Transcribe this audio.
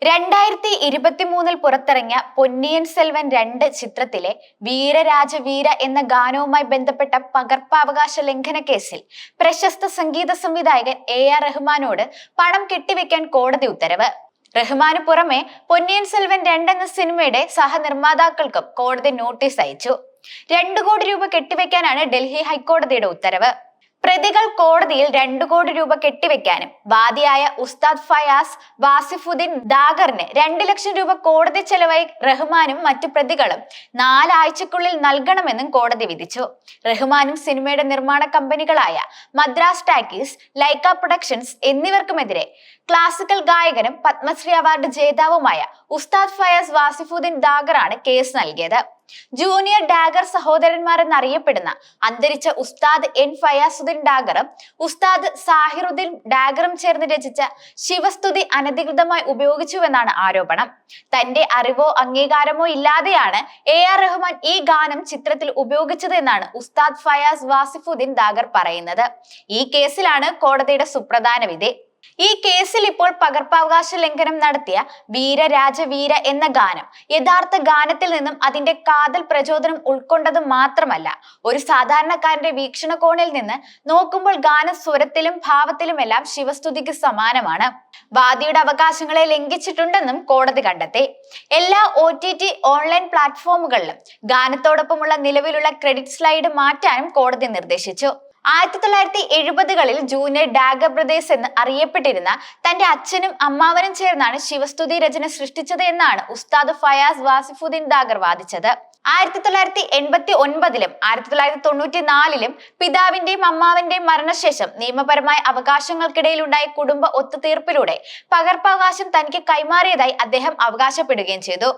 2023 പുറത്തിറങ്ങിയ പൊന്നിയിൻ സെൽവൻ 2 ചിത്രത്തിലെ വീരരാജവീര എന്ന ഗാനവുമായി ബന്ധപ്പെട്ട പകർപ്പവകാശ ലംഘന കേസിൽ പ്രശസ്ത സംഗീത സംവിധായകൻ AR റഹ്മാനോട് പണം കെട്ടിവെക്കാൻ കോടതി ഉത്തരവ്. റഹ്മാന് പുറമെ പൊന്നിയിൻ സെൽവൻ 2 എന്ന സിനിമയുടെ സഹനിർമ്മാതാക്കൾക്കും കോടതി നോട്ടീസ് അയച്ചു. 2 കോടി രൂപ കെട്ടിവെക്കാനാണ് ഡൽഹി ഹൈക്കോടതിയുടെ ഉത്തരവ്. പ്രതികൾ കോടതിയിൽ 2 കോടി രൂപ കെട്ടിവെക്കാനും വാദിയായ ഉസ്താദ് ഫയാസ് വാസിഫുദ്ദീൻ ദാഗറിന് 2 ലക്ഷം രൂപ കോടതി ചെലവായി റഹ്മാനും മറ്റു പ്രതികളും 4 ആഴ്ചക്കുള്ളിൽ നൽകണമെന്നും കോടതി വിധിച്ചു. റഹ്മാനും സിനിമയുടെ നിർമ്മാണ കമ്പനികളായ മദ്രാസ് ടാക്കീസ്, ലൈക്ക പ്രൊഡക്ഷൻസ് എന്നിവർക്കുമെതിരെ ക്ലാസിക്കൽ ഗായകനും പത്മശ്രീ അവാർഡ് ജേതാവുമായ ഉസ്താദ് ഫയാസ് വാസിഫുദ്ദീൻ ദാഗറാണ് കേസ് നൽകിയത്. ജൂനിയർ ഡാഗർ സഹോദരന്മാർ എന്നറിയപ്പെടുന്ന അന്തരിച്ച ഉസ്താദ് N ഫയാസുദ്ദീൻ ഡാഗറും ഉസ്താദ് സാഹിറുദ്ദീൻ ഡാഗറും ചേർന്ന് രചിച്ച ശിവസ്തുതി അനധികൃതമായി ഉപയോഗിച്ചുവെന്നാണ് ആരോപണം. തന്റെ അറിവോ അംഗീകാരമോ ഇല്ലാതെയാണ് AR റഹ്മാൻ ഈ ഗാനം ചിത്രത്തിൽ ഉപയോഗിച്ചത് എന്നാണ് ഉസ്താദ് ഫയാസ് വാസിഫുദ്ദീൻ ദാഗർ പറയുന്നത്. ഈ കേസിലാണ് കോടതിയുടെ സുപ്രധാന വിധി. ഈ കേസിൽ ഇപ്പോൾ പകർപ്പവകാശ ലംഘനം നടത്തിയ വീരരാജവീര എന്ന ഗാനം യഥാർത്ഥ ഗാനത്തിൽ നിന്നും അതിന്റെ കാതൽ പ്രചോദനം ഉൾക്കൊണ്ടത് മാത്രമല്ല, ഒരു സാധാരണക്കാരന്റെ വീക്ഷണകോണിൽ നിന്ന് നോക്കുമ്പോൾ ഗാനം സ്വരത്തിലും ഭാവത്തിലുമെല്ലാം ശിവസ്തുതിക്ക് സമാനമാണ്. വാദിയുടെ അവകാശങ്ങളെ ലംഘിച്ചിട്ടുണ്ടെന്നും കോടതി കണ്ടെത്തി. എല്ലാ OTT ഓൺലൈൻ പ്ലാറ്റ്ഫോമുകളിലും ഗാനത്തോടൊപ്പമുള്ള നിലവിലുള്ള ക്രെഡിറ്റ് സ്ലൈഡ് മാറ്റാനും കോടതി നിർദ്ദേശിച്ചു. 1970കളിൽ ജൂനിയർ ഡാഗർ ബ്രദേഴ്സ് എന്ന് അറിയപ്പെട്ടിരുന്ന തന്റെ അച്ഛനും അമ്മാവനും ചേർന്നാണ് ശിവസ്തുതി രചന സൃഷ്ടിച്ചത് എന്നാണ് ഉസ്താദ് ഫയാസ് വാസിഫുദ്ദീൻ ദാഗർ വാദിച്ചത്. 1989ലും 1994ലും പിതാവിന്റെയും അമ്മാവിന്റെയും മരണശേഷം നിയമപരമായ അവകാശങ്ങൾക്കിടയിലുണ്ടായ കുടുംബ ഒത്തുതീർപ്പിലൂടെ പകർപ്പവകാശം തനിക്ക് കൈമാറിയതായി അദ്ദേഹം അവകാശപ്പെടുകയും ചെയ്തു.